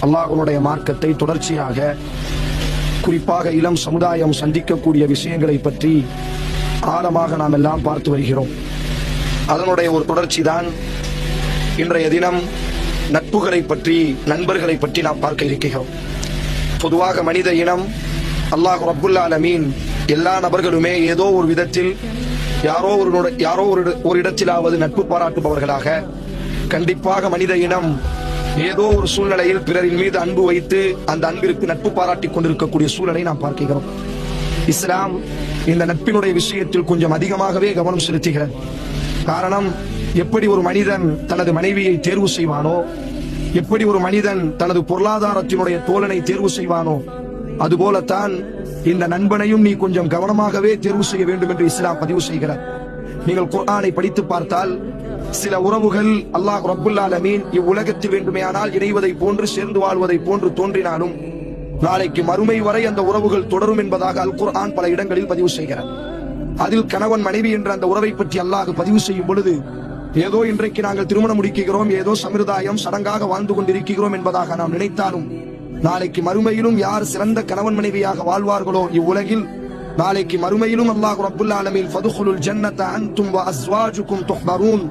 அல்லாஹ்வுடைய மார்க்கத்தை தொடர்ச்சியாக குறிப்பாக இளம் சமுதாயம் சந்திக்கக்கூடிய விஷயங்களை பற்றி ஆழமாக நாம் எல்லாம் பார்த்து வருகிறோம். அதனுடைய ஒரு தொடர்ச்சி தான் இன்றைய தினம் நட்புகளை பற்றி, நண்பர்களை பற்றி நாம் பார்க்க இருக்கிறோம். பொதுவாக மனித இனம் அல்லாஹ் ரப்புல் ஆலமீன் எல்லா நபர்களுமே ஏதோ ஒரு விதத்தில் யாரோ ஒரு இடத்திலாவது நட்பு பாராட்டுபவர்களாக, கண்டிப்பாக மனித இனம் ஏதோ ஒரு சூழ்நிலையில் பிறரின் மீது அன்பு வைத்து அந்த அன்பிற்கு நட்பு பாராட்டிக் கொண்டிருக்கக்கூடிய சூழலை நாம் பார்க்கிறோம். இஸ்லாம் இந்த நட்பினுடைய விஷயத்தில் கொஞ்சம் அதிகமாகவே கவனம் செலுத்துகிறது. காரணம், எப்படி ஒரு மனிதன் தனது மனைவியை தேர்வு செய்வானோ, எப்படி ஒரு மனிதன் தனது பொருளாதாரத்தினுடைய தோழனை தேர்வு செய்வானோ, அதுபோலத்தான் இந்த நண்பனையும் நீ கொஞ்சம் கவனமாகவே தேர்வு செய்ய வேண்டும் என்று இஸ்லாம் பதிவு செய்கிறார். நீங்கள் குர்ஆனை படித்து பார்த்தால் சில உறவுகள் அல்லாஹ் ரப்புல் ஆலமீன் இவ்வுலகத்தில் வேண்டுமேயானால் இணைவதை போன்று, சேர்ந்து வாழ்வதை போன்று தோன்றினாலும் நாளைக்கு மறுமை வரை அந்த உறவுகள் தொடரும் என்பதாக அல் குர்ஆன் பல இடங்களில் பதிவு செய்கிறார். அதில் கணவன் மனைவி என்ற அந்த உறவை பற்றி அல்லாஹ் பதிவு செய்யும் பொழுது, ஏதோ இன்றைக்கு நாங்கள் திருமணம் முடிக்கிறோம், ஏதோ சம்பிரதாயம் சடங்காக வாழ்ந்து கொண்டிருக்கிறோம் என்பதாக நாம் நினைத்தாலும் நாளைக்கு மறுமையிலும் யார் சிறந்த கணவன் மனைவியாக வாழ்வார்களோ இவ்வுலகில், நாளைக்கு மறுமையிலும் அல்லாஹ் ரப்புல் ஆலமீன் ஃபதுகுலுல் ஜன்னத அன்தும் வ அஸ்வாஜுகும் துஹ்பரூன்,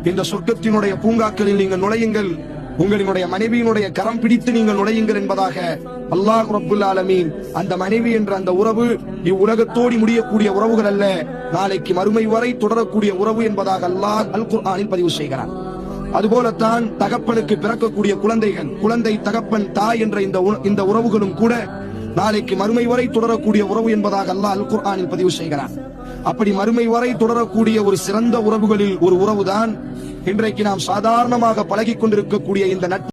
இந்த சொர்க்கத்தினுடைய பூங்காக்களில் நீங்கள் நுழையுங்கள், உங்களுடைய மனைவியினுடைய கரம் பிடித்து நீங்கள் நுழையுங்கள் என்பதாக அல்லாஹ் ரப்புல் ஆலமீன் அந்த மனைவி என்ற அந்த உறவு இவ்வுலகத்தோடி முடியக்கூடிய உறவுகள் அல்ல, நாளைக்கு மறுமை வரை தொடரக்கூடிய உறவு என்பதாக அல்லாஹ் அல் குர்ஆனில் பதிவு செய்கிறார். அதுபோலத்தான் தகப்பனுக்கு பிறக்கக்கூடிய குழந்தைகள், குழந்தை தகப்பன் தாய் என்ற இந்த உறவுகளும் கூட நாளைக்கு மறுமை வரை தொடரக்கூடிய உறவு என்பதாக அல்லாஹ் அல் குர்ஆனில் பதிவு செய்கிறார். அப்படி மறுமை வரை தொடரக்கூடிய ஒரு சிறந்த உறவுகளில் ஒரு உறவுதான் இன்றைக்கு நாம் சாதாரணமாக பழகிக் கொண்டிருக்கக்கூடிய இந்த நட்பு.